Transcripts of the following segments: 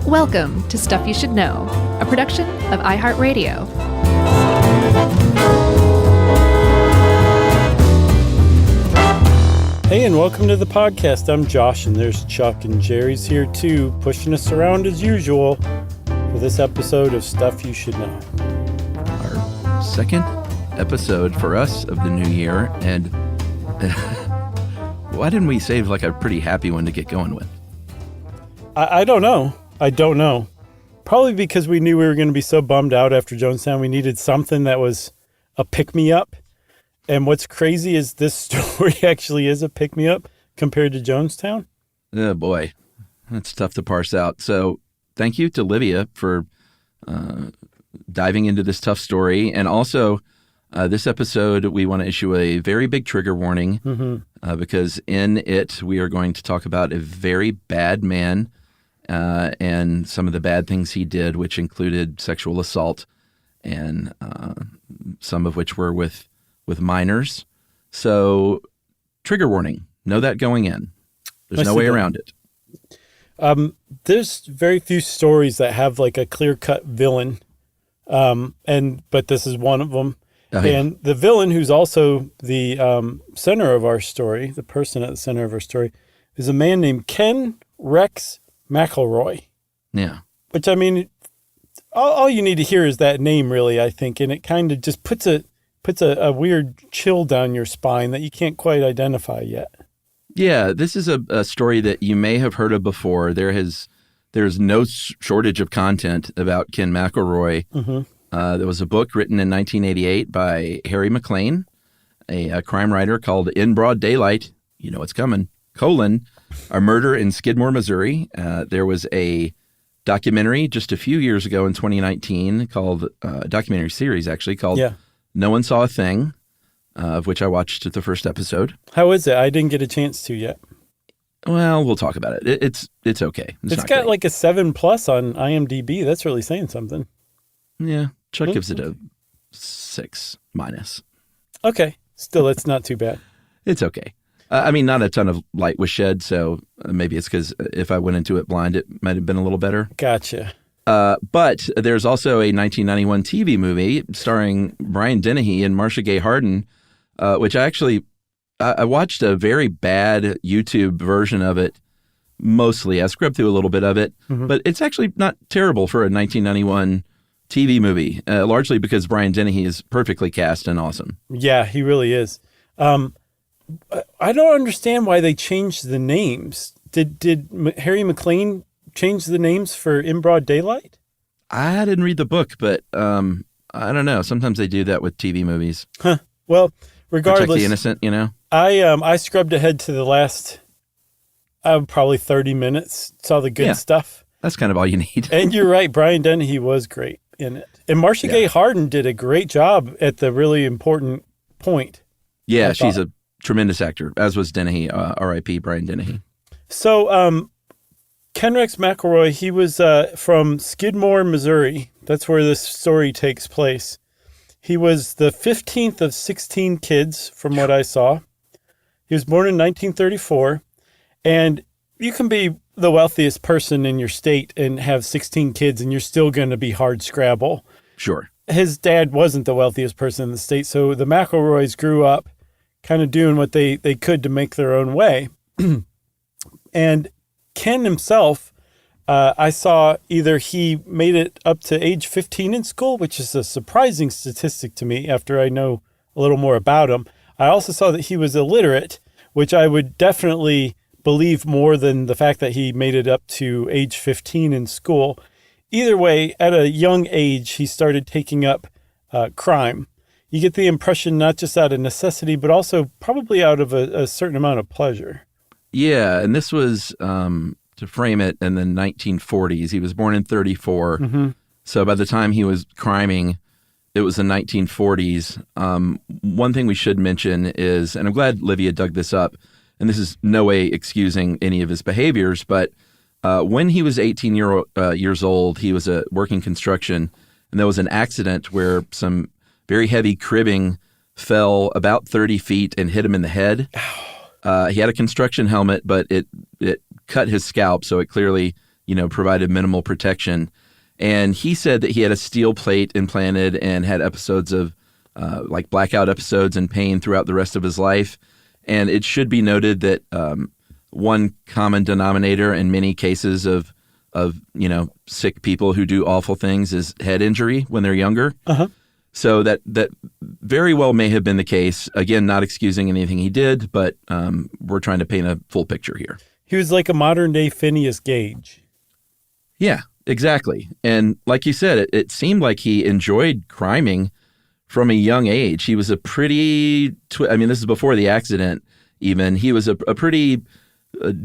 Welcome to Stuff You Should Know, a production of iHeartRadio. Hey, and welcome to the podcast. I'm Josh, and there's Chuck, and Jerry's here too, pushing us around as usual for this episode of Stuff You Should Know. Our second episode for us of the new year, and why didn't we save like a pretty happy one to get going with? I don't know. Probably because we knew we were going to be so bummed out after Jonestown. We needed something that was a pick-me-up. And what's crazy is this story actually is a pick-me-up compared to Jonestown. Oh, boy. That's tough to parse out. So thank you to Livia for diving into this tough story. And also, this episode, we want to issue a very big trigger warning because in it, we are going to talk about a very bad man and some of the bad things he did, which included sexual assault and some of which were with minors. So trigger warning. Know that going in. There's no way around it. There's very few stories that have like a clear-cut villain. But this is one of them. Oh, yeah. And the villain, who's also the center of our story, the person at the center of our story, is a man named Ken McElroy. Yeah. Which, I mean, all you need to hear is that name, really, I think. And it kind of just puts a weird chill down your spine that you can't quite identify yet. Yeah, this is a story that you may have heard of before. There's no shortage of content about Ken McElroy. There was a book written in 1988 by Harry McLean, a crime writer, called In Broad Daylight, you know what's coming, A Murder in Skidmore, Missouri. There was a documentary just a few years ago in 2019 called, a documentary series actually, called No One Saw a Thing, of which I watched the first episode. How is it? I didn't get a chance to yet. Well, we'll talk about it. It's okay. It's got great. Like a 7+ on IMDb. That's really saying something. Yeah. Chuck gives it a 6-. Okay. Still, it's not too bad. It's okay. I mean, not a ton of light was shed, so maybe it's because if I went into it blind, it might have been a little better. Gotcha. But there's also a 1991 TV movie starring Brian Dennehy and Marcia Gay Harden, which I watched a very bad YouTube version of it, mostly. I scrubbed through a little bit of it, but it's actually not terrible for a 1991 TV movie, largely because Brian Dennehy is perfectly cast and awesome. Yeah, he really is. I don't understand why they changed the names. Did Harry McLean change the names for In Broad Daylight? I didn't read the book, but I don't know. Sometimes they do that with TV movies. Huh. Well, regardless, protect the innocent, you know. I scrubbed ahead to the last probably 30 minutes. Saw the good stuff. That's kind of all you need. And you're right. Brian Dennehy was great in it. And Marcia Gay Harden did a great job at the really important point. Yeah, she's a tremendous actor, as was Dennehy, R.I.P. Brian Dennehy. So Ken McElroy, he was from Skidmore, Missouri. That's where this story takes place. He was the 15th of 16 kids, from what I saw. He was born in 1934. And you can be the wealthiest person in your state and have 16 kids, and you're still going to be hard scrabble. Sure. His dad wasn't the wealthiest person in the state, so the McElroys grew up kind of doing what they could to make their own way. And Ken himself, I saw either he made it up to age 15 in school, which is a surprising statistic to me after I know a little more about him. I also saw that he was illiterate, which I would definitely believe more than the fact that he made it up to age 15 in school. Either way, at a young age, he started taking up crime. You get the impression not just out of necessity, but also probably out of a certain amount of pleasure. Yeah, and this was, to frame it, in the 1940s. He was born in 34. So by the time he was criming, it was the 1940s. One thing we should mention is, and I'm glad Livia dug this up, and this is no way excusing any of his behaviors, but when he was 18 years old, he was working construction, and there was an accident where some very heavy cribbing fell about 30 feet and hit him in the head. He had a construction helmet, but it cut his scalp, so it clearly provided minimal protection. And he said that he had a steel plate implanted and had episodes of like blackout episodes and pain throughout the rest of his life. And it should be noted that one common denominator in many cases of sick people who do awful things is head injury when they're younger. Uh-huh. So that very well may have been the case. Again, not excusing anything he did, but we're trying to paint a full picture here. He was like a modern-day Phineas Gage. Yeah, exactly. And like you said, it seemed like he enjoyed criming from a young age. He was a pretty this is before the accident even. He was a pretty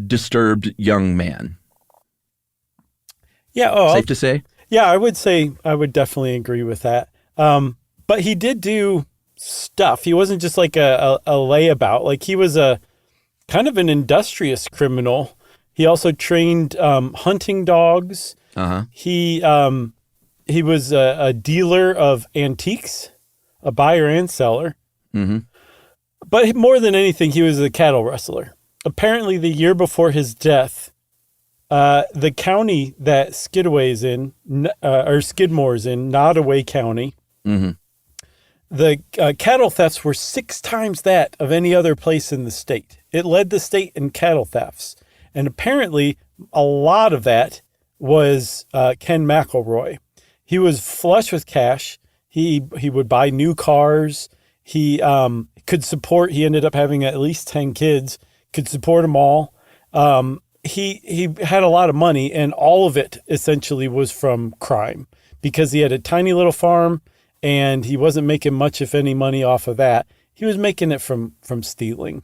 disturbed young man. Yeah. Safe to say? Yeah, I would definitely agree with that. But he did do stuff. He wasn't just like a layabout. Like he was a kind of an industrious criminal. He also trained hunting dogs. Uh-huh. He was a dealer of antiques, a buyer and seller. Mm-hmm. But more than anything, he was a cattle rustler. Apparently, the year before his death, the county that Skidmore is in, Nottoway County, mm-hmm. the cattle thefts were 6 times that of any other place in the state. It led the state in cattle thefts. And apparently, a lot of that was Ken McElroy. He was flush with cash. He would buy new cars. He could support, he ended up having at least 10 kids, could support them all. He had a lot of money, and all of it essentially was from crime because he had a tiny little farm and he wasn't making much, if any, money off of that. He was making it from stealing.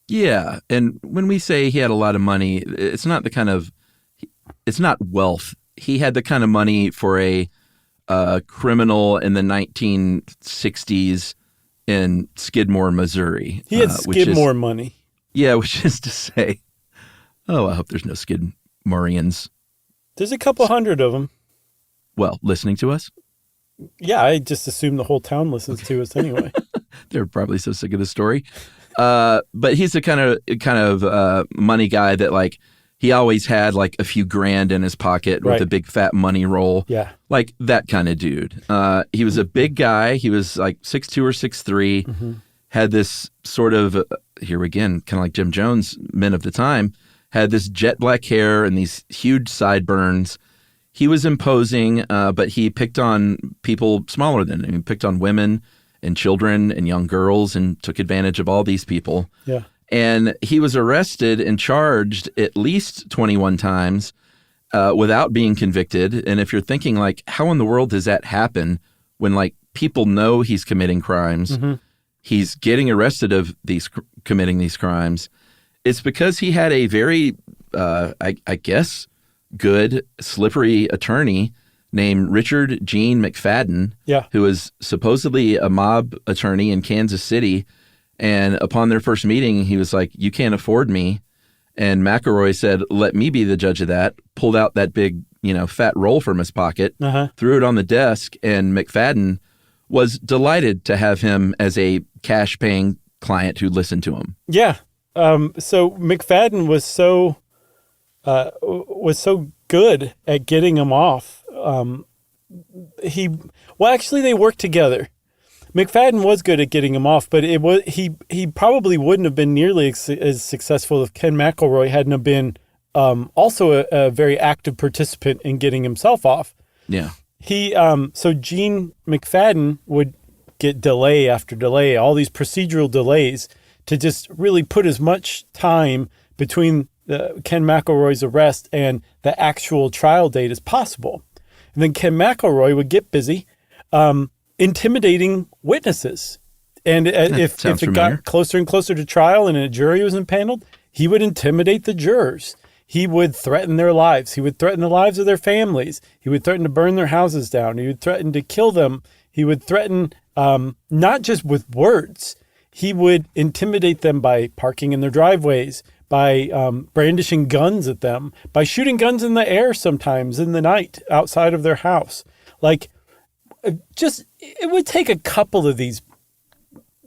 Yeah. And when we say he had a lot of money, it's not wealth. He had the kind of money for a criminal in the 1960s in Skidmore, Missouri. He had Skidmore money. Yeah, which is to say, I hope there's no Skidmoreans. There's a couple hundred of them. Well, listening to us? Yeah, I just assume the whole town listens to us anyway. They're probably so sick of the story. But he's the kind of money guy that like he always had like a few grand in his pocket with a big fat money roll. Yeah. Like that kind of dude. He was a big guy. He was like 6'2" or 6'3", mm-hmm. had this sort of, here again, kind of like Jim Jones, men of the time, had this jet black hair and these huge sideburns. He was imposing, but he picked on people smaller than him. He picked on women and children and young girls and took advantage of all these people. Yeah. And he was arrested and charged at least 21 times without being convicted. And if you're thinking like, how in the world does that happen when like people know he's committing crimes, mm-hmm. he's getting arrested of committing these crimes, it's because he had a very, I guess, good, slippery attorney named Richard Gene McFadden, who was supposedly a mob attorney in Kansas City. And upon their first meeting, he was like, "You can't afford me." And McElroy said, "Let me be the judge of that." Pulled out that big, fat roll from his pocket, threw it on the desk, and McFadden was delighted to have him as a cash-paying client who listened to him. Yeah. So McFadden was so good at getting him off. Actually, they worked together. McFadden was good at getting him off, but he probably wouldn't have been nearly as successful if Ken McElroy hadn't have been also a very active participant in getting himself off. Yeah. So Gene McFadden would get delay after delay, all these procedural delays to just really put as much time between Ken McElroy's arrest and the actual trial date as possible. And then Ken McElroy would get busy intimidating witnesses. And if it got closer and closer to trial and a jury was impaneled, he would intimidate the jurors. He would threaten their lives. He would threaten the lives of their families. He would threaten to burn their houses down. He would threaten to kill them. He would threaten not just with words. He would intimidate them by parking in their driveways, by brandishing guns at them, by shooting guns in the air sometimes in the night outside of their house. Like, it would take a couple of these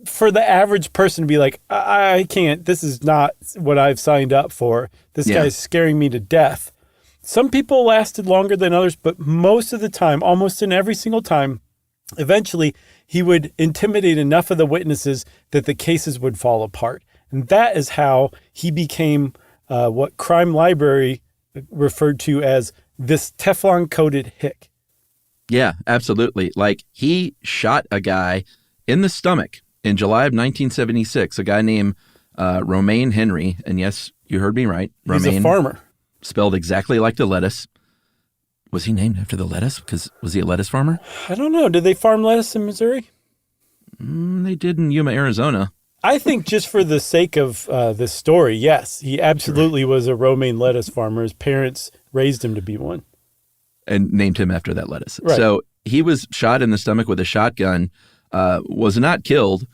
for the average person to be like, I can't, this is not what I've signed up for. This guy's scaring me to death. Some people lasted longer than others, but most of the time, almost in every single time, eventually he would intimidate enough of the witnesses that the cases would fall apart. And that is how he became what Crime Library referred to as this Teflon-coated hick. Yeah, absolutely. Like, he shot a guy in the stomach in July of 1976, a guy named Romaine Henry. And yes, you heard me right. Romaine, he's a farmer. Spelled exactly like the lettuce. Was he named after the lettuce? Because was he a lettuce farmer? I don't know. Did they farm lettuce in Missouri? They did in Yuma, Arizona. I think just for the sake of this story, yes, he absolutely was a romaine lettuce farmer. His parents raised him to be one. And named him after that lettuce. Right. So he was shot in the stomach with a shotgun, was not killed,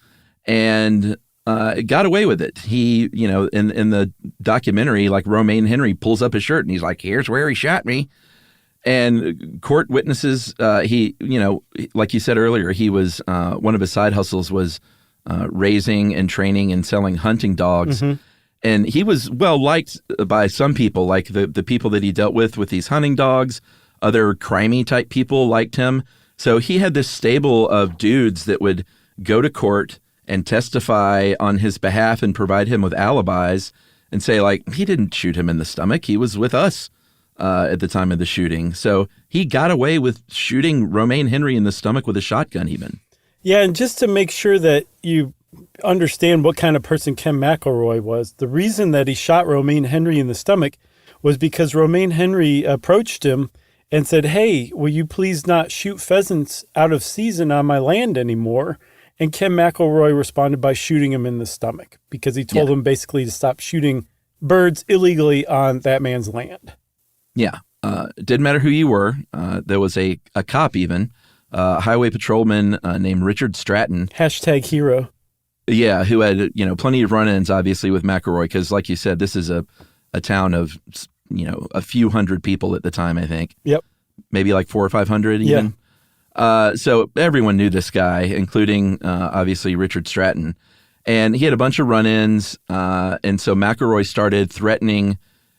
and got away with it. He, you know, in the documentary, like, Romaine Henry pulls up his shirt and he's like, here's where he shot me. And court witnesses, he, you know, like you said earlier, he was, one of his side hustles was raising and training and selling hunting dogs. Mm-hmm. And he was well liked by some people, like the people that he dealt with these hunting dogs. Other crimey type people liked him. So he had this stable of dudes that would go to court and testify on his behalf and provide him with alibis and say, like, he didn't shoot him in the stomach. He was with us at the time of the shooting. So he got away with shooting Romaine Henry in the stomach with a shotgun even. Yeah, and just to make sure that you understand what kind of person Ken McElroy was, the reason that he shot Romaine Henry in the stomach was because Romaine Henry approached him and said, hey, will you please not shoot pheasants out of season on my land anymore? And Ken McElroy responded by shooting him in the stomach because he told him basically to stop shooting birds illegally on that man's land. Yeah. It didn't matter who you were. There was a cop even, a highway patrolman named Richard Stratton. #hero. Yeah, who had, you know, plenty of run-ins, obviously, with McElroy because, like you said, this is a town of, you know, a few hundred people at the time, I think. Yep. Maybe like 400 or 500 even. Yeah. So everyone knew this guy, including, obviously, Richard Stratton. And he had a bunch of run-ins, and so McElroy started threatening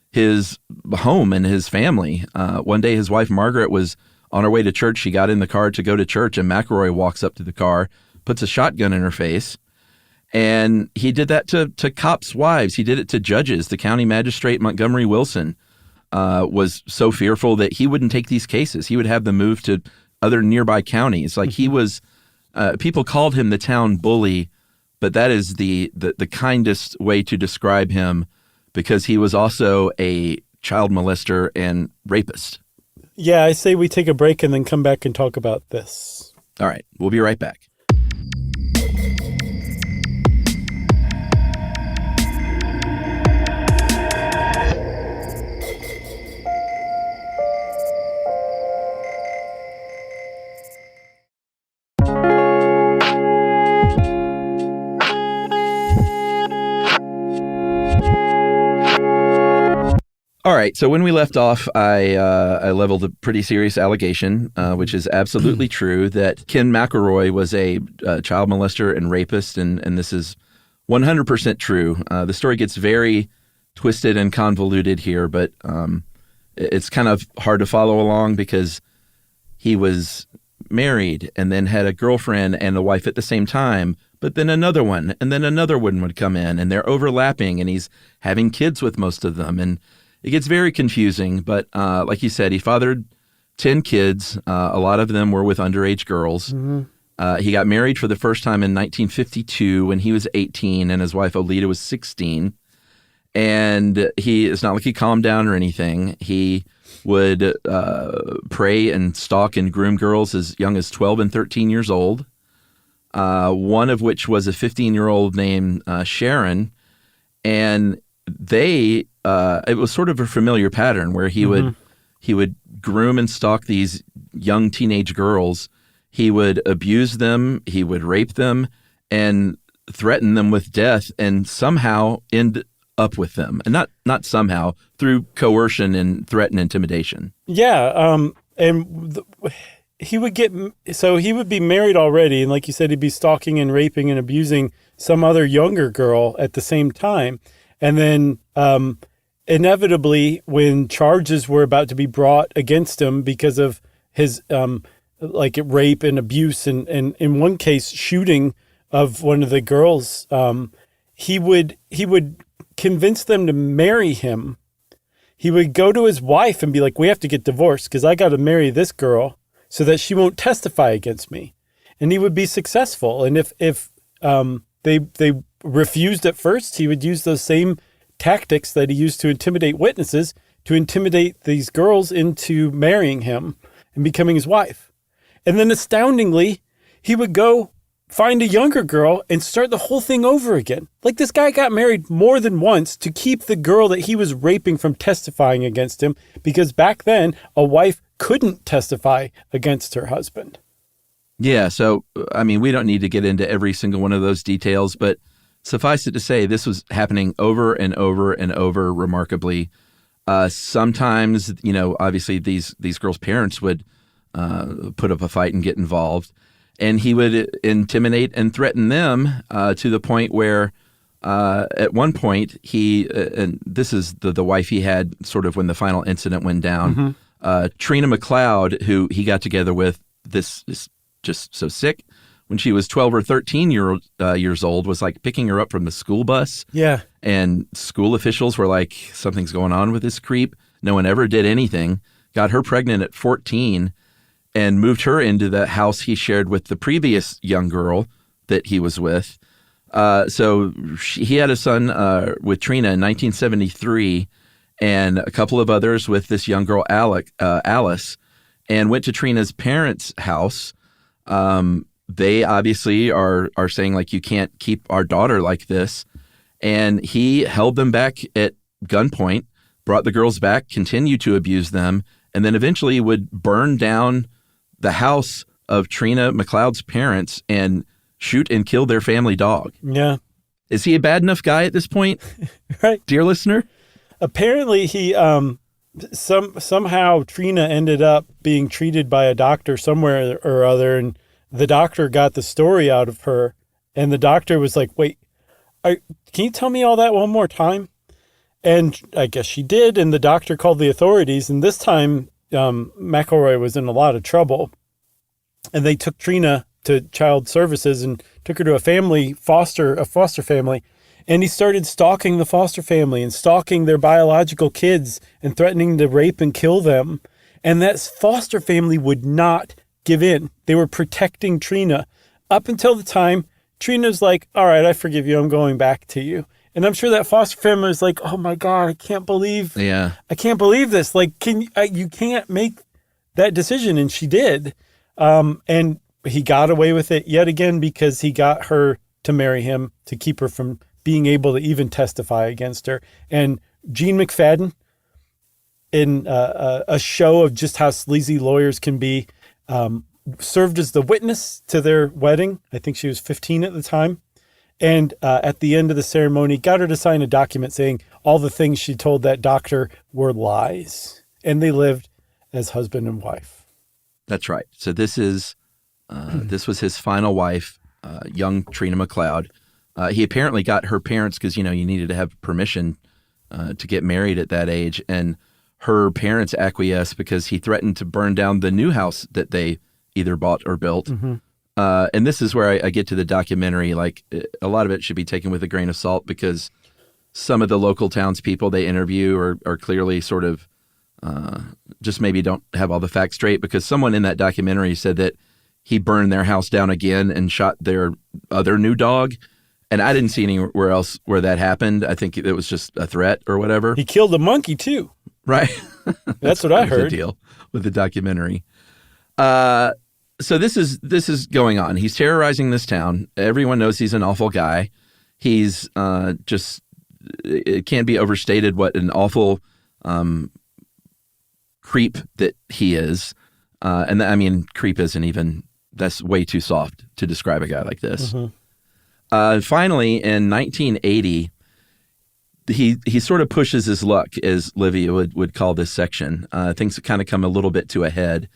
his home and his family. One day, his wife, Margaret, was on her way to church. She got in the car to go to church, and McElroy walks up to the car, puts a shotgun in her face. And he did that to cops' wives. He did it to judges. The county magistrate, Montgomery Wilson, was so fearful that he wouldn't take these cases. He would have them moved to other nearby counties. Like, he was, people called him the town bully, but that is the kindest way to describe him because he was also a child molester and rapist. Yeah, I say we take a break and then come back and talk about this. All right, we'll be right back. All right. So when we left off, I leveled a pretty serious allegation, which is absolutely true, that Ken McElroy was a child molester and rapist, and this is 100% true. The story gets very twisted and convoluted here, but it's kind of hard to follow along because he was married and then had a girlfriend and a wife at the same time, but then another one, and then another one would come in, and they're overlapping, and he's having kids with most of them, and it gets very confusing, but like you said, he fathered 10 kids. A lot of them were with underage girls. Mm-hmm. He got married for the first time in 1952 when he was 18 and his wife Olita was 16. And it's not like he calmed down or anything. He would prey and stalk and groom girls as young as 12 and 13 years old, one of which was a 15-year-old named Sharon. And it was sort of a familiar pattern where he would groom and stalk these young teenage girls. He would abuse them, he would rape them, and threaten them with death, and somehow end up with them. And not somehow, through coercion and threat and intimidation. Yeah, he would be married already, and like you said, he'd be stalking and raping and abusing some other younger girl at the same time. And then inevitably, when charges were about to be brought against him because of his rape and abuse, and in one case shooting of one of the girls, he would convince them to marry him. He would go to his wife and be like, "We have to get divorced because I got to marry this girl so that she won't testify against me." And he would be successful. And if they refused at first, he would use those same tactics that he used to intimidate witnesses to intimidate these girls into marrying him and becoming his wife. And then astoundingly, he would go find a younger girl and start the whole thing over again. Like, this guy got married more than once to keep the girl that he was raping from testifying against him, because back then a wife couldn't testify against her husband. Yeah. So, I mean, we don't need to get into every single one of those details, but suffice it to say, this was happening over and over and over remarkably. Sometimes, obviously these girls' parents would put up a fight and get involved. And he would intimidate and threaten them to the point where at one point and this is the wife he had sort of when the final incident went down, Trina McLeod, who he got together with, this is just so sick, when she was 12 or 13 years old, was like picking her up from the school bus. Yeah. And school officials were like, something's going on with this creep. No one ever did anything. Got her pregnant at 14 and moved her into the house he shared with the previous young girl that he was with. So he had a son with Trina in 1973 and a couple of others with this young girl, Alice, and went to Trina's parents' house. They obviously are saying, like, you can't keep our daughter like this. And he held them back at gunpoint, brought the girls back, continued to abuse them, and then eventually would burn down the house of Trina McLeod's parents and shoot and kill their family dog. Yeah. Is he a bad enough guy at this point? Right. Dear listener? Apparently he, somehow Trina ended up being treated by a doctor somewhere or other, and the doctor got the story out of her, and the doctor was like, "Wait, can you tell me all that one more time?" And I guess she did, and the doctor called the authorities, and this time McElroy was in a lot of trouble, and they took Trina to child services and took her to a foster family, and he started stalking the foster family and stalking their biological kids and threatening to rape and kill them. And that foster family would not give in. They were protecting Trina up until the time Trina's like, "All right, I forgive you. I'm going back to you." And I'm sure that foster family was like, "Oh my God, I can't believe this. Like, you can't make that decision." And she did. And he got away with it yet again because he got her to marry him to keep her from being able to even testify against her. And Gene McFadden, in a show of just how sleazy lawyers can be, served as the witness to their wedding. I think she was 15 at the time. And at the end of the ceremony, got her to sign a document saying all the things she told that doctor were lies. And they lived as husband and wife. That's right. So this was his final wife, young Trina McLeod. He apparently got her parents, because, you needed to have permission to get married at that age. And her parents acquiesced because he threatened to burn down the new house that they either bought or built. Mm-hmm. And this is where I get to the documentary. Like, a lot of it should be taken with a grain of salt, because some of the local townspeople they interview are clearly sort of just maybe don't have all the facts straight, because someone in that documentary said that he burned their house down again and shot their other new dog. And I didn't see anywhere else where that happened. I think it was just a threat or whatever. He killed a monkey too. Right. That's what I heard. The deal with the documentary. So this is going on. He's terrorizing this town. Everyone knows he's an awful guy. He's it can't be overstated what an awful creep that he is. And creep isn't even, that's way too soft to describe a guy like this. Mm-hmm. Finally, in 1980, he sort of pushes his luck, as Livia would call this section. Things kind of come a little bit to a head.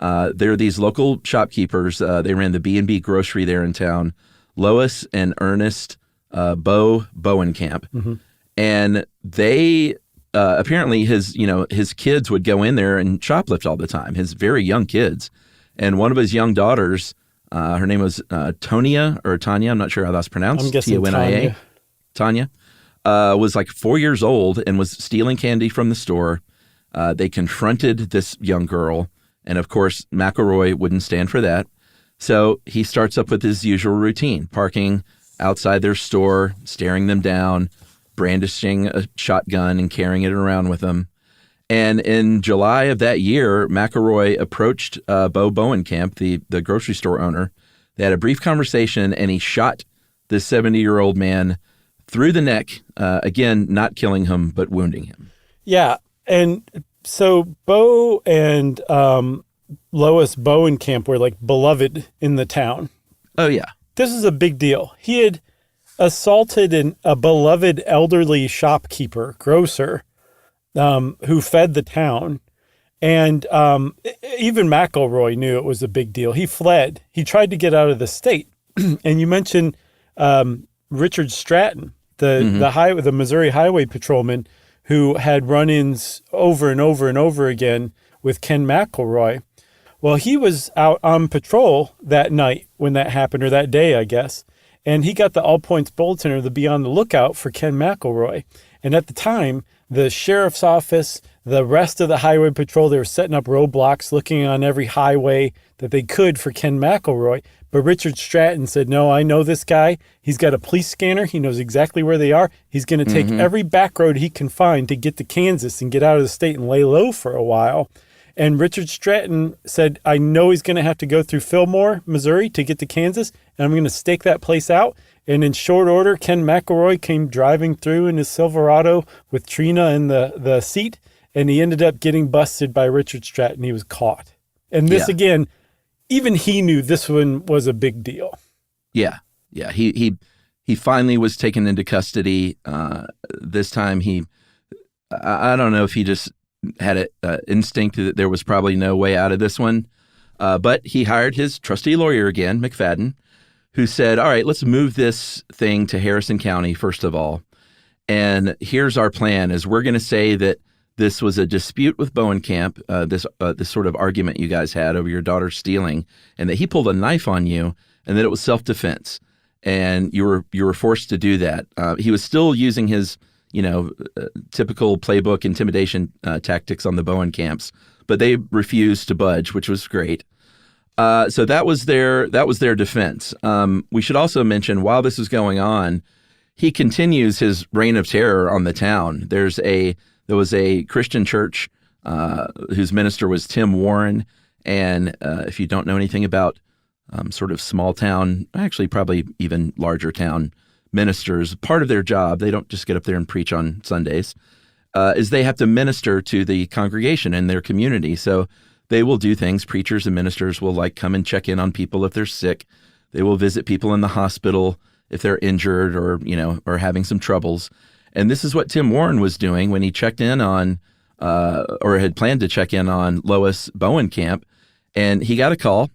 There are these local shopkeepers. They ran the B&B grocery there in town, Lois and Ernest Bowenkamp. Mm-hmm. And they apparently his kids would go in there and shoplift all the time, his very young kids. And one of his young daughters, her name was Tanya, I'm not sure how that's pronounced. I'm guessing Tonia. Tanya was like 4 years old and was stealing candy from the store. They confronted this young girl, and of course, McElroy wouldn't stand for that. So he starts up with his usual routine, parking outside their store, staring them down, brandishing a shotgun and carrying it around with him. And in July of that year, McElroy approached Bo Bowenkamp, the grocery store owner. They had a brief conversation, and he shot this 70-year-old man through the neck, again, not killing him, but wounding him. Yeah. And so Bo and Lois Bowenkamp were like beloved in the town. Oh, yeah. This is a big deal. He had assaulted a beloved elderly shopkeeper, grocer, who fed the town. And even McElroy knew it was a big deal. He fled. He tried to get out of the state. And you mentioned Richard Stratton, the Missouri Highway Patrolman, who had run-ins over and over and over again with Ken McElroy. Well, he was out on patrol that night when that happened, or that day, I guess. And he got the All Points Bulletin, to be on the lookout for Ken McElroy. And at the time, the sheriff's office, the rest of the highway patrol, they were setting up roadblocks, looking on every highway that they could for Ken McElroy. But Richard Stratton said, no, I know this guy. He's got a police scanner. He knows exactly where they are. He's going to take every back road he can find to get to Kansas and get out of the state and lay low for a while. And Richard Stratton said, I know he's going to have to go through Fillmore, Missouri to get to Kansas, and I'm going to stake that place out. And in short order, Ken McElroy came driving through in his Silverado with Trina in the seat, and he ended up getting busted by Richard Stratton. He was caught. And this, again, even he knew this one was a big deal. Yeah. Yeah. He finally was taken into custody. This time I don't know if he just had an instinct that there was probably no way out of this one. But he hired his trusty lawyer again, McFadden, who said, all right, let's move this thing to Harrison County, first of all. And here's our plan is we're going to say that this was a dispute with Bowenkamp, this sort of argument you guys had over your daughter stealing, and that he pulled a knife on you, and that it was self-defense, and you were forced to do that. He was still using his typical playbook intimidation tactics on the Bowenkamps, but they refused to budge, which was great. So that was their defense. We should also mention, while this is going on, he continues his reign of terror on the town. There was a Christian church whose minister was Tim Warren, and if you don't know anything about sort of small town, actually probably even larger town ministers, part of their job, they don't just get up there and preach on Sundays, is they have to minister to the congregation in their community. So they will do things. Preachers and ministers will come and check in on people if they're sick. They will visit people in the hospital if they're injured or having some troubles. And this is what Tim Warren was doing when he checked in on, or had planned to check in on Lois Bowenkamp. And he got a call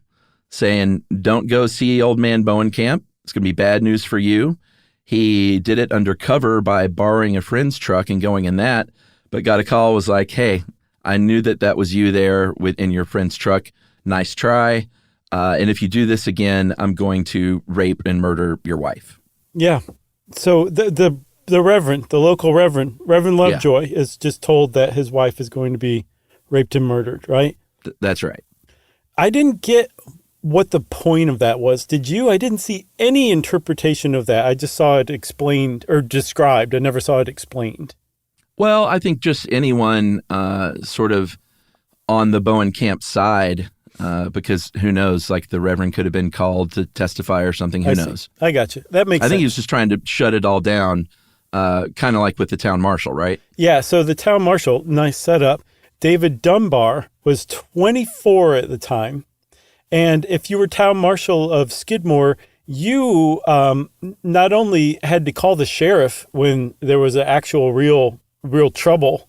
saying, don't go see old man Bowenkamp. It's going to be bad news for you. He did it undercover by borrowing a friend's truck and going in that, but got a call, was like, hey, I knew that was you there in your friend's truck. Nice try. And if you do this again, I'm going to rape and murder your wife. Yeah. So the local Reverend Lovejoy is just told that his wife is going to be raped and murdered, right? That's right. I didn't get what the point of that was. Did you? I didn't see any interpretation of that. I just saw it explained or described. I never saw it explained. Well, I think just anyone sort of on the Bowenkamp side, because who knows, the Reverend could have been called to testify or something. Who knows? I got you. That makes sense. I think he was just trying to shut it all down, kind of like with the town marshal, right? Yeah, so the town marshal, nice setup. David Dunbar was 24 at the time. And if you were town marshal of Skidmore, you not only had to call the sheriff when there was an actual real trouble,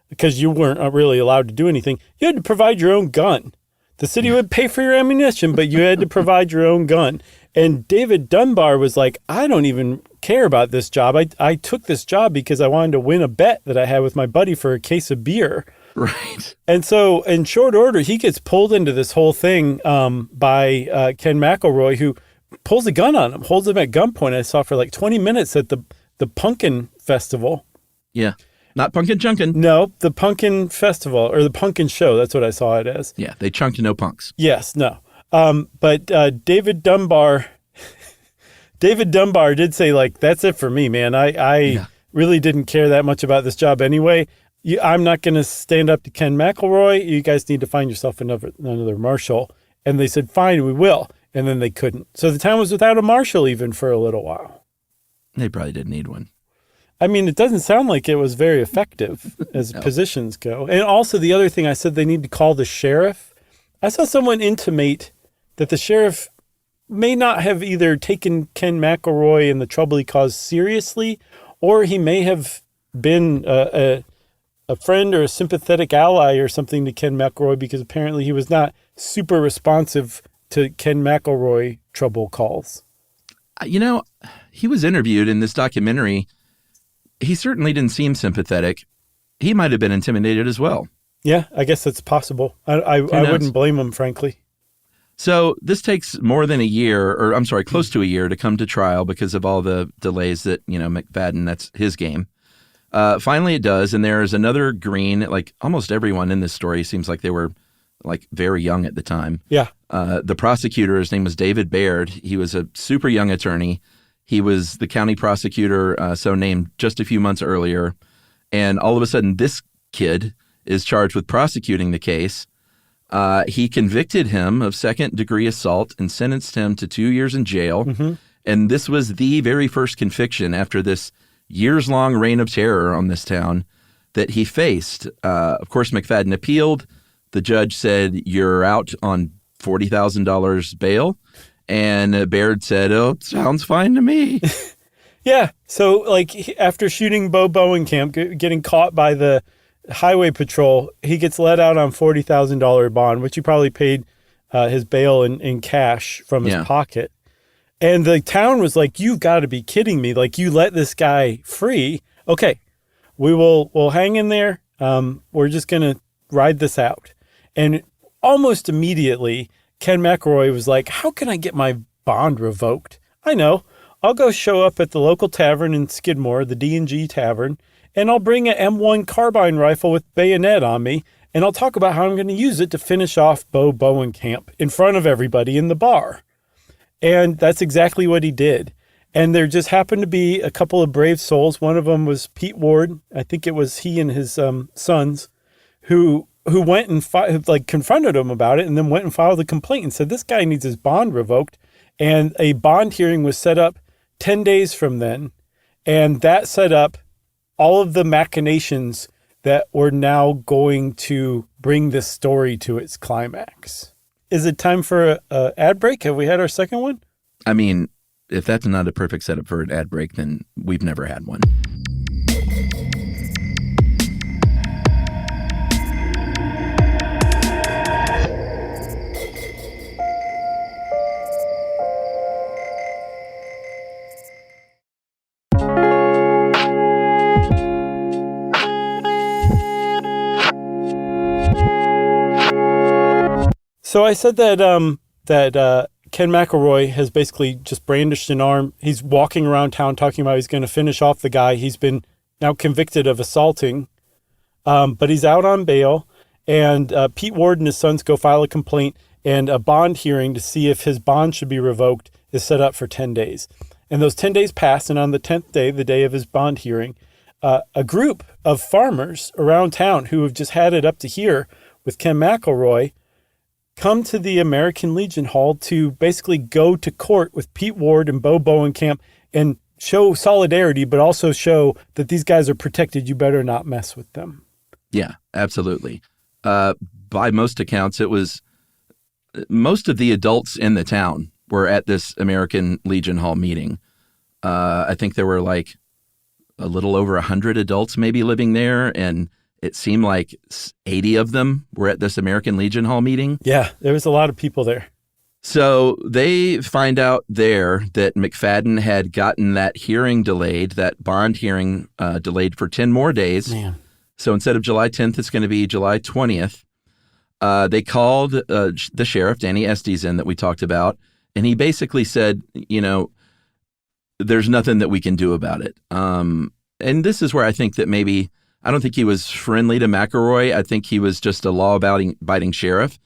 because you weren't really allowed to do anything, you had to provide your own gun. The city would pay for your ammunition, but you had to provide your own gun. And David Dunbar was like, I don't even care about this job. I took this job because I wanted to win a bet that I had with my buddy for a case of beer. Right. And so in short order, he gets pulled into this whole thing by Ken McElroy, who pulls a gun on him, holds him at gunpoint. I saw for like 20 minutes at the Pumpkin Festival. Yeah. Not Punkin' Chunkin'. No, the Pumpkin Festival, or the Pumpkin Show. That's what I saw it as. Yeah, they chunked no punks. Yes, no. But David Dunbar did say, like, that's it for me, man. I really didn't care that much about this job anyway. I'm not going to stand up to Ken McElroy. You guys need to find yourself another marshal. And they said, fine, we will. And then they couldn't. So the town was without a marshal even for a little while. They probably didn't need one. I mean, it doesn't sound like it was very effective as positions go. And also the other thing I said, they need to call the sheriff. I saw someone intimate that the sheriff may not have either taken Ken McElroy and the trouble he caused seriously, or he may have been a friend or a sympathetic ally or something to Ken McElroy, because apparently he was not super responsive to Ken McElroy trouble calls. You know, he was interviewed in this documentary. He certainly didn't seem sympathetic. He might have been intimidated as well. Yeah, I guess that's possible. I wouldn't blame him, frankly. So this takes more than a year, or I'm sorry, close to a year to come to trial because of all the delays that, McFadden, that's his game. Finally it does, and there's another Green. Like almost everyone in this story seems like they were like very young at the time. Yeah. The prosecutor, his name was David Baird. He was a super young attorney. He was the county prosecutor, so named just a few months earlier. And all of a sudden, this kid is charged with prosecuting the case. He convicted him of second-degree assault and sentenced him to 2 years in jail. Mm-hmm. And this was the very first conviction after this years-long reign of terror on this town that he faced. Of course, McFadden appealed. The judge said, you're out on $40,000 bail. And Baird said, oh, sounds fine to me. Yeah. So, like, after shooting Bo Bowenkamp, getting caught by the highway patrol, he gets let out on $40,000 bond, which he probably paid his bail in cash from his pocket. And the town was like, you've got to be kidding me. Like, you let this guy free. Okay, we'll hang in there. We're just going to ride this out. And almost immediately, Ken McElroy was like, how can I get my bond revoked? I know. I'll go show up at the local tavern in Skidmore, the D&G Tavern, and I'll bring an M1 carbine rifle with bayonet on me, and I'll talk about how I'm going to use it to finish off Bo Bowenkamp in front of everybody in the bar. And that's exactly what he did. And there just happened to be a couple of brave souls. One of them was Pete Ward. I think it was he and his sons who went and confronted him about it, and then went and filed a complaint and said, this guy needs his bond revoked. And a bond hearing was set up 10 days from then. And that set up all of the machinations that were now going to bring this story to its climax. Is it time for an ad break? Have we had our second one? I mean, if that's not a perfect setup for an ad break, then we've never had one. So I said that Ken McElroy has basically just brandished an arm. He's walking around town talking about he's going to finish off the guy he's been now convicted of assaulting, but he's out on bail. And Pete Ward and his sons go file a complaint, and a bond hearing to see if his bond should be revoked is set up for 10 days. And those 10 days pass, and on the 10th day, the day of his bond hearing, a group of farmers around town who have just had it up to here with Ken McElroy come to the American Legion Hall to basically go to court with Pete Ward and Bo Bowenkamp and show solidarity, but also show that these guys are protected. You better not mess with them. Yeah, absolutely. By most accounts, it was most of the adults in the town were at this American Legion Hall meeting. I think there were like a little over 100 adults maybe living there, and It seemed like 80 of them were at this American Legion Hall meeting. Yeah, there was a lot of people there. So they find out there that McFadden had gotten that hearing delayed, that bond hearing delayed for 10 more days. Man. So instead of July 10th, it's going to be July 20th. They called the sheriff, Danny Estesen, that we talked about, and he basically said, there's nothing that we can do about it. And this is where I think that maybe, I don't think he was friendly to McElroy. I think he was just a law-abiding sheriff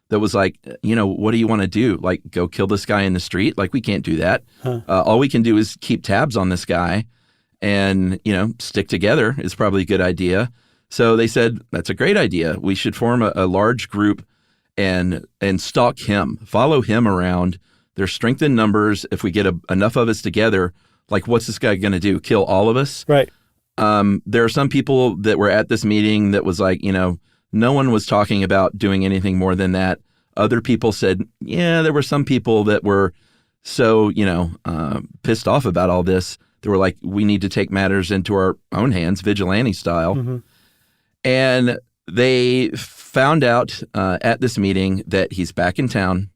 that was like, what do you want to do? Like, go kill this guy in the street? Like, we can't do that. All we can do is keep tabs on this guy and, stick together is probably a good idea. So they said, that's a great idea. We should form a large group and stalk him, follow him around. There's strength in numbers. If we get enough of us together, like, what's this guy going to do? Kill all of us? Right. There are some people that were at this meeting that was like, no one was talking about doing anything more than that. Other people said, yeah, there were some people that were so, pissed off about all this. They were like, we need to take matters into our own hands, vigilante style. Mm-hmm. And they found out at this meeting that he's back in town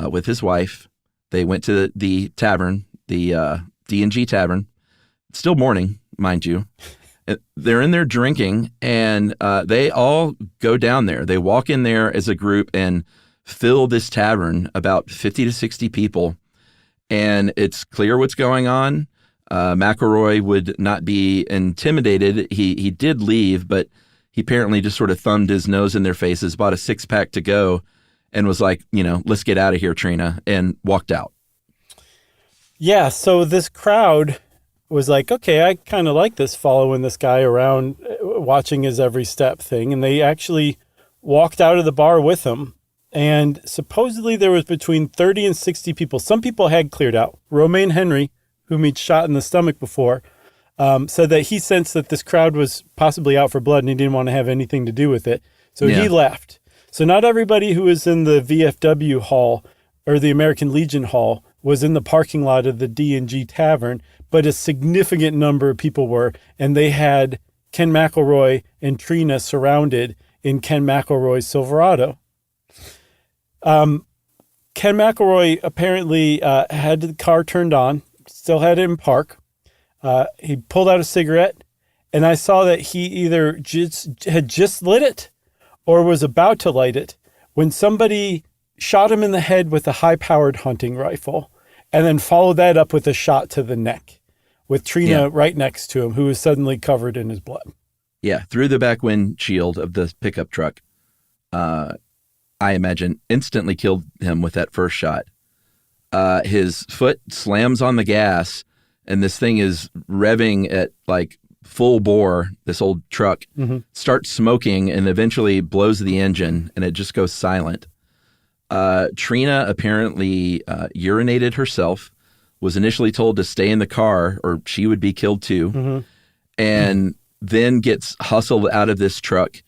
with his wife. They went to the tavern, the D&G Tavern. It's still morning, mind you. They're in there drinking, and they all go down there. They walk in there as a group and fill this tavern, about 50 to 60 people, and it's clear what's going on. McElroy would not be intimidated. He did leave, but he apparently just sort of thumbed his nose in their faces, bought a six-pack to go, and was like, let's get out of here, Trina, and walked out. Yeah, so this crowd was like, okay, I kind of like this following this guy around, watching his every step thing. And they actually walked out of the bar with him. And supposedly there was between 30 and 60 people. Some people had cleared out. Romaine Henry, whom he'd shot in the stomach before, said that he sensed that this crowd was possibly out for blood and he didn't want to have anything to do with it. So he left. So not everybody who was in the VFW hall or the American Legion hall was in the parking lot of the D&G Tavern, but a significant number of people were, and they had Ken McElroy and Trina surrounded in Ken McElroy's Silverado. Ken McElroy apparently had the car turned on, still had it in park. He pulled out a cigarette, and I saw that he either had just lit it or was about to light it when somebody shot him in the head with a high-powered hunting rifle, and then followed that up with a shot to the neck, with Trina right next to him, who was suddenly covered in his blood. Yeah, through the back windshield of the pickup truck. I imagine instantly killed him with that first shot. His foot slams on the gas, and this thing is revving at like full bore, this old truck, starts smoking and eventually blows the engine, and it just goes silent. Trina apparently urinated herself, was initially told to stay in the car or she would be killed too, and then gets hustled out of this truck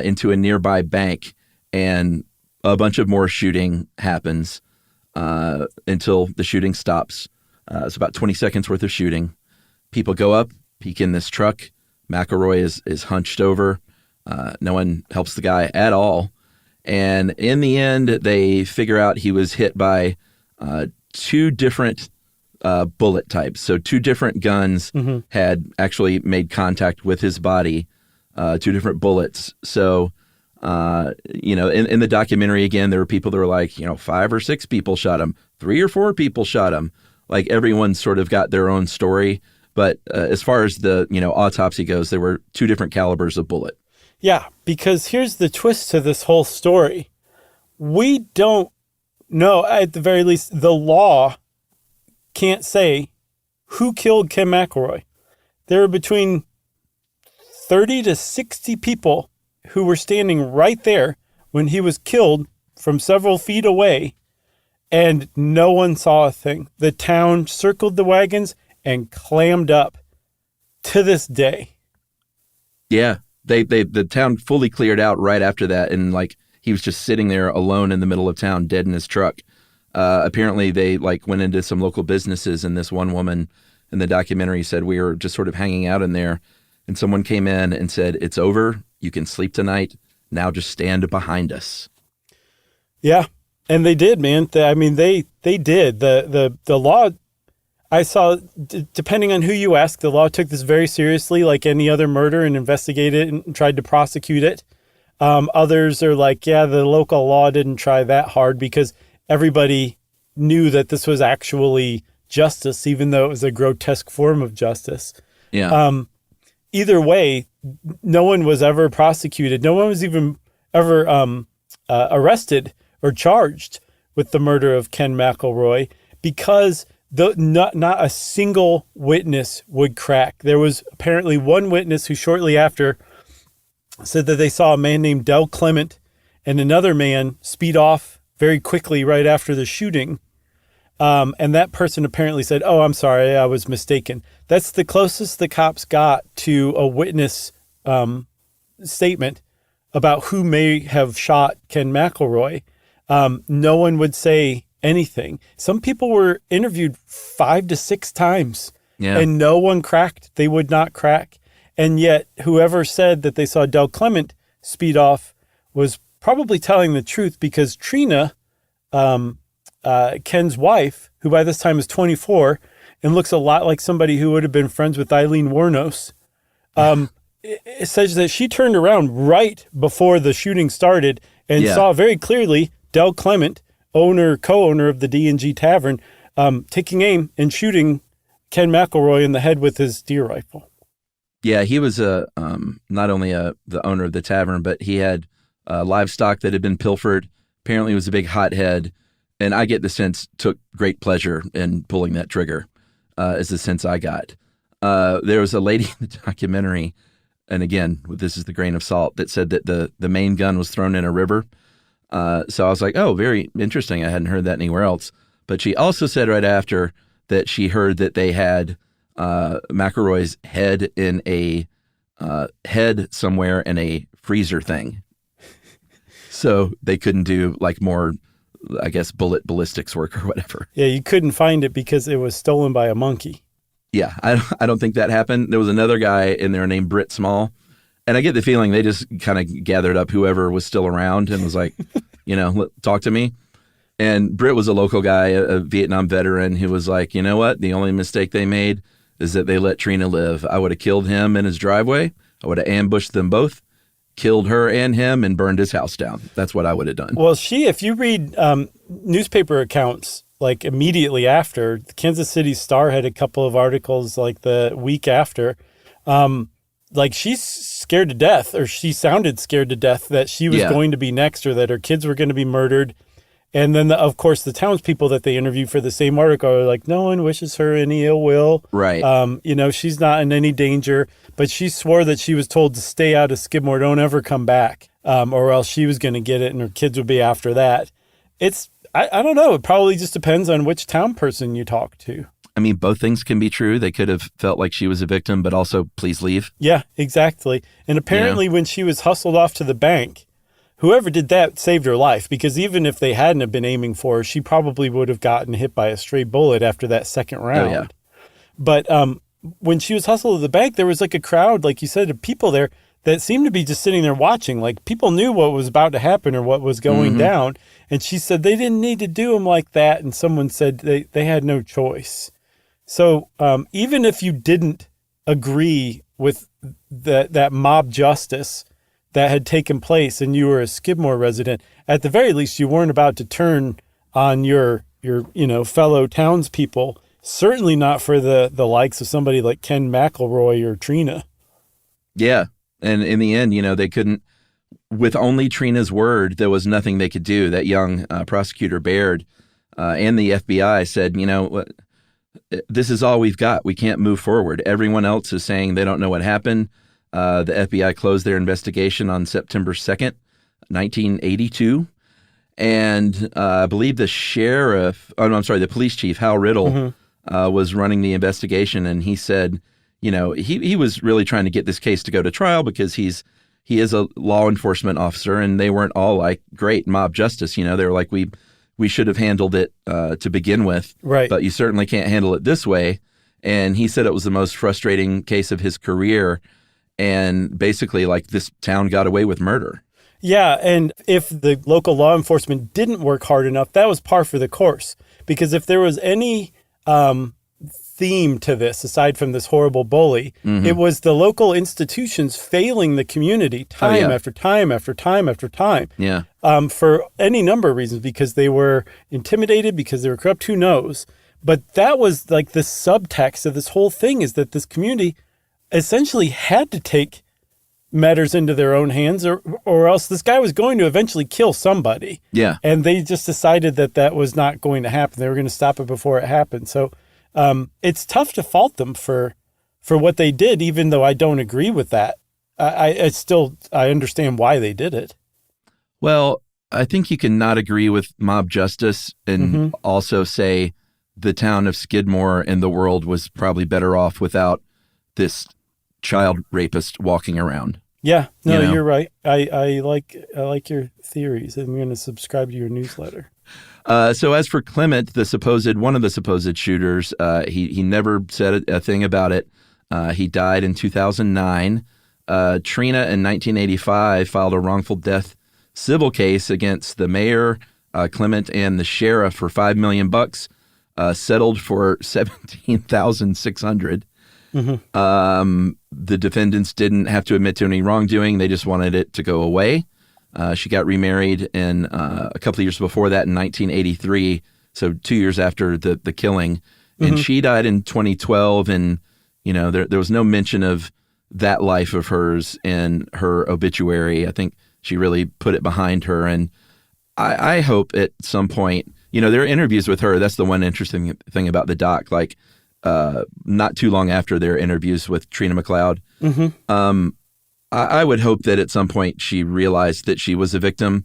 into a nearby bank, and a bunch of more shooting happens until the shooting stops. It's about 20 seconds worth of shooting. People go up, peek in this truck. McElroy is hunched over. No one helps the guy at all. And in the end, they figure out he was hit by two different bullet types. So two different guns had actually made contact with his body, two different bullets. So, in the documentary, again, there were people that were like, 5 or 6 people shot him, 3 or 4 people shot him. Like, everyone sort of got their own story. But as far as the, autopsy goes, there were 2 different calibers of bullet. Yeah, because here's the twist to this whole story. We don't know, at the very least, the law can't say who killed Ken McElroy. There were between 30 to 60 people who were standing right there when he was killed from several feet away, and no one saw a thing. The town circled the wagons and clammed up to this day. Yeah. The town fully cleared out right after that, and he was just sitting there alone in the middle of town, dead in his truck. Apparently, they went into some local businesses, and this one woman in the documentary said we were just sort of hanging out in there, and someone came in and said, "It's over. You can sleep tonight. Now just stand behind us. Yeah. And they did, man. They did. The law, I saw, depending on who you ask, the law took this very seriously, like any other murder, and investigated it and tried to prosecute it. Others are like, yeah, the local law didn't try that hard because everybody knew that this was actually justice, even though it was a grotesque form of justice. Yeah. Either way, no one was ever prosecuted. No one was even ever arrested or charged with the murder of Ken McElroy because not a single witness would crack. There was apparently one witness who shortly after said that they saw a man named Del Clement and another man speed off very quickly right after the shooting. And that person apparently said, "Oh, I'm sorry, I was mistaken." That's the closest the cops got to a witness statement about who may have shot Ken McElroy. No one would say anything. Some people were interviewed 5 to 6 times, and no one cracked. They would not crack. And yet, whoever said that they saw Del Clement speed off was probably telling the truth, because Trina, Ken's wife, who by this time is 24 and looks a lot like somebody who would have been friends with Eileen Wuornos, it says that she turned around right before the shooting started and saw very clearly Del Clement, co-owner of the D&G Tavern, taking aim and shooting Ken McElroy in the head with his deer rifle. Yeah, he was not only the owner of the tavern, but he had livestock that had been pilfered. Apparently, he was a big hothead, and I get the sense took great pleasure in pulling that trigger, is the sense I got. There was a lady in the documentary, and again, this is the grain of salt, that said that the main gun was thrown in a river. So I was like, oh, very interesting. I hadn't heard that anywhere else. But she also said right after that she heard that they had McElroy's head in a head somewhere in a freezer thing. So they couldn't do like more, I guess, bullet ballistics work or whatever. Yeah, you couldn't find it because it was stolen by a monkey. Yeah, I don't think that happened. There was another guy in there named Britt Small. And I get the feeling they just kind of gathered up whoever was still around and was like, talk to me. And Britt was a local guy, a Vietnam veteran, who was like, you know what? The only mistake they made is that they let Trina live. I would have killed him in his driveway. I would have ambushed them both, killed her and him, and burned his house down. That's what I would have done. Well, if you read newspaper accounts, like immediately after, the Kansas City Star had a couple of articles like the week after, like she's scared to death, or she sounded scared to death that she was going to be next, or that her kids were going to be murdered. And then, of course, the townspeople that they interviewed for the same article are like, no one wishes her any ill will. Right. She's not in any danger. But she swore that she was told to stay out of Skidmore, don't ever come back, or else she was going to get it and her kids would be after that. I don't know. It probably just depends on which town person you talk to. I mean, both things can be true. They could have felt like she was a victim, but also, please leave. Yeah, exactly. And apparently when she was hustled off to the bank, whoever did that saved her life, because even if they hadn't have been aiming for her, she probably would have gotten hit by a stray bullet after that second round. Oh, yeah. But when she was hustled to the bank, there was like a crowd, like you said, of people there that seemed to be just sitting there watching. Like people knew what was about to happen or what was going down. And she said they didn't need to do them like that. And someone said they had no choice. So even if you didn't agree with that mob justice that had taken place and you were a Skidmore resident, at the very least, you weren't about to turn on your fellow townspeople. Certainly not for the likes of somebody like Ken McElroy or Trina. Yeah. And in the end, they couldn't, with only Trina's word, there was nothing they could do. That young prosecutor Baird and the FBI said, this is all we've got. We can't move forward. Everyone else is saying they don't know what happened. The FBI closed their investigation on September 2nd, 1982. And I believe the police chief, Hal Riddle, was running the investigation. And he said, he was really trying to get this case to go to trial because he is a law enforcement officer, and they weren't all like, great, mob justice. They were like, we should have handled it to begin with, right? But you certainly can't handle it this way. And he said it was the most frustrating case of his career. And basically, like, this town got away with murder. Yeah, and if the local law enforcement didn't work hard enough, that was par for the course. Because if there was any theme to this, aside from this horrible bully, it was the local institutions failing the community time after time after time after time. Yeah. For any number of reasons, because they were intimidated, because they were corrupt, who knows? But that was like the subtext of this whole thing, is that this community essentially had to take matters into their own hands, or else this guy was going to eventually kill somebody. Yeah. And they just decided that that was not going to happen. They were going to stop it before it happened. So it's tough to fault them for what they did, even though I don't agree with that. I understand why they did it. Well, I think you can not agree with mob justice and also say the town of Skidmore and the world was probably better off without this child rapist walking around. Yeah, no, You know? you're right. I like your theories. I'm going to subscribe to your newsletter. So as for Clement, one of the supposed shooters, he never said a thing about it. He died in 2009. Trina in 1985 filed a wrongful death civil case against the mayor, Clement, and the sheriff for $5 million, settled for $17,600. The defendants didn't have to admit to any wrongdoing. They just wanted it to go away. She got remarried in a couple of years before that in 1983, so 2 years after the killing. And she died in 2012, and there was no mention of that life of hers in her obituary. I think she really put it behind her, and I hope at some point, there are interviews with her. That's the one interesting thing about the doc. Like, not too long after their interviews with Trina McLeod, I would hope that at some point she realized that she was a victim.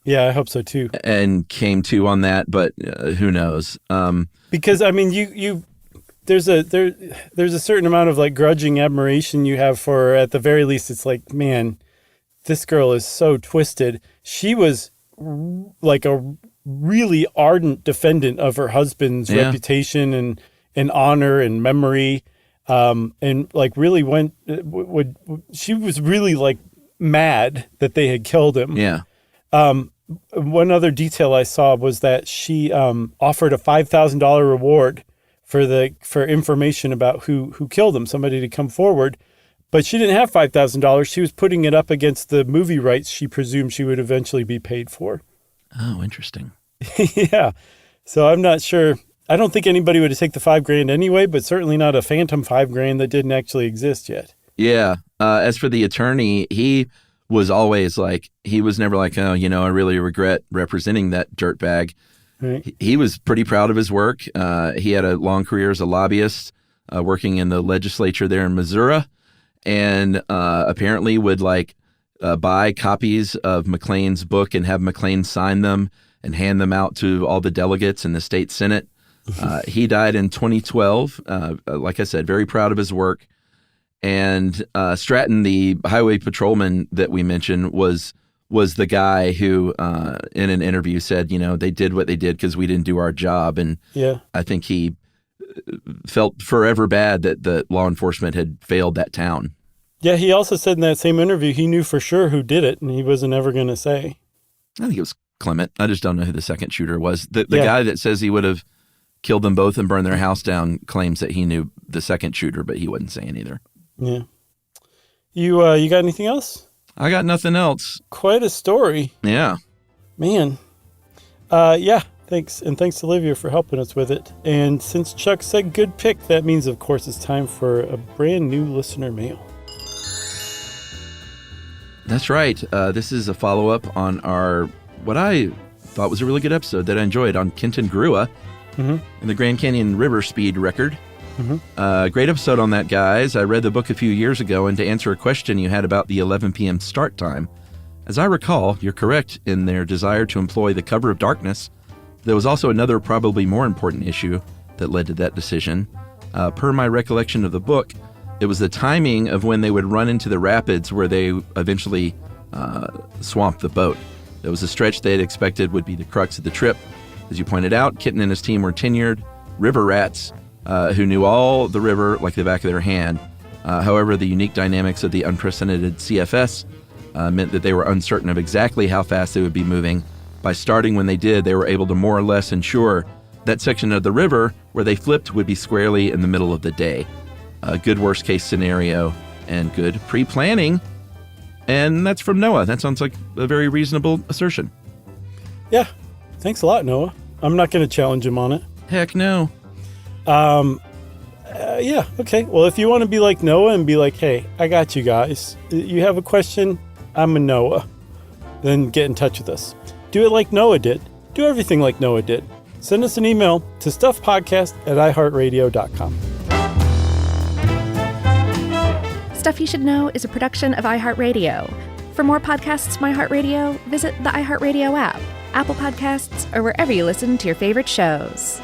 Yeah, I hope so too. And came to on that, but who knows? Because I mean, there's a certain amount of like grudging admiration you have for her. At the very least, it's like, man, this girl is so twisted. She was like a really ardent defendant of her husband's reputation and honor and memory. And like really she was really like mad that they had killed him. Yeah. One other detail I saw was that she offered a $5,000 reward for information about who killed him, somebody to come forward. But she didn't have $5,000. She was putting it up against the movie rights she presumed she would eventually be paid for. Oh, interesting. Yeah. So I'm not sure. I don't think anybody would have taken the $5,000 anyway, but certainly not a phantom $5,000 that didn't actually exist yet. Yeah. As for the attorney, he was always like, he was never like, oh, I really regret representing that dirtbag. Right. He was pretty proud of his work. He had a long career as a lobbyist, working in the legislature there in Missouri, and apparently would buy copies of McLean's book and have McLean sign them and hand them out to all the delegates in the state Senate. He died in 2012. Like I said, very proud of his work. And Stratton, the highway patrolman that we mentioned, was the guy who, in an interview, said, they did what they did because we didn't do our job. And I think he felt forever bad that the law enforcement had failed that town. Yeah, he also said in that same interview he knew for sure who did it, and he wasn't ever going to say. I think it was Clement. I just don't know who the second shooter was. The guy that says he would have killed them both and burned their house down claims that he knew the second shooter, but he wasn't saying either. Yeah. You got anything else? I got nothing else. Quite a story. Yeah. Man. Yeah, thanks. And thanks to Olivia for helping us with it. And since Chuck said good pick, that means, of course, it's time for a brand new listener mail. That's right. This is a follow-up on what I thought was a really good episode that I enjoyed on Kenton Grua and the Grand Canyon River Speed record. Great episode on that, guys. I read the book a few years ago, and to answer a question you had about the 11 p.m. start time, as I recall, you're correct in their desire to employ the cover of darkness. There was also another, probably more important issue that led to that decision. Per my recollection of the book, it was the timing of when they would run into the rapids where they eventually swamped the boat. There was a stretch they had expected would be the crux of the trip. As you pointed out, Kitten and his team were tenured river rats who knew all the river like the back of their hand. However, the unique dynamics of the unprecedented CFS meant that they were uncertain of exactly how fast they would be moving. By starting when they did, they were able to more or less ensure that section of the river where they flipped would be squarely in the middle of the day. A good worst-case scenario and good pre-planning. And that's from Noah. That sounds like a very reasonable assertion. Yeah. Thanks a lot, Noah. I'm not going to challenge him on it. Heck no. Yeah, okay. Well, if you want to be like Noah and be like, hey, I got you guys. You have a question? I'm a Noah. Then get in touch with us. Do it like Noah did. Do everything like Noah did. Send us an email to stuffpodcast@iheartradio.com. Stuff You Should Know is a production of iHeartRadio. For more podcasts from iHeartRadio, visit the iHeartRadio app, Apple Podcasts, or wherever you listen to your favorite shows.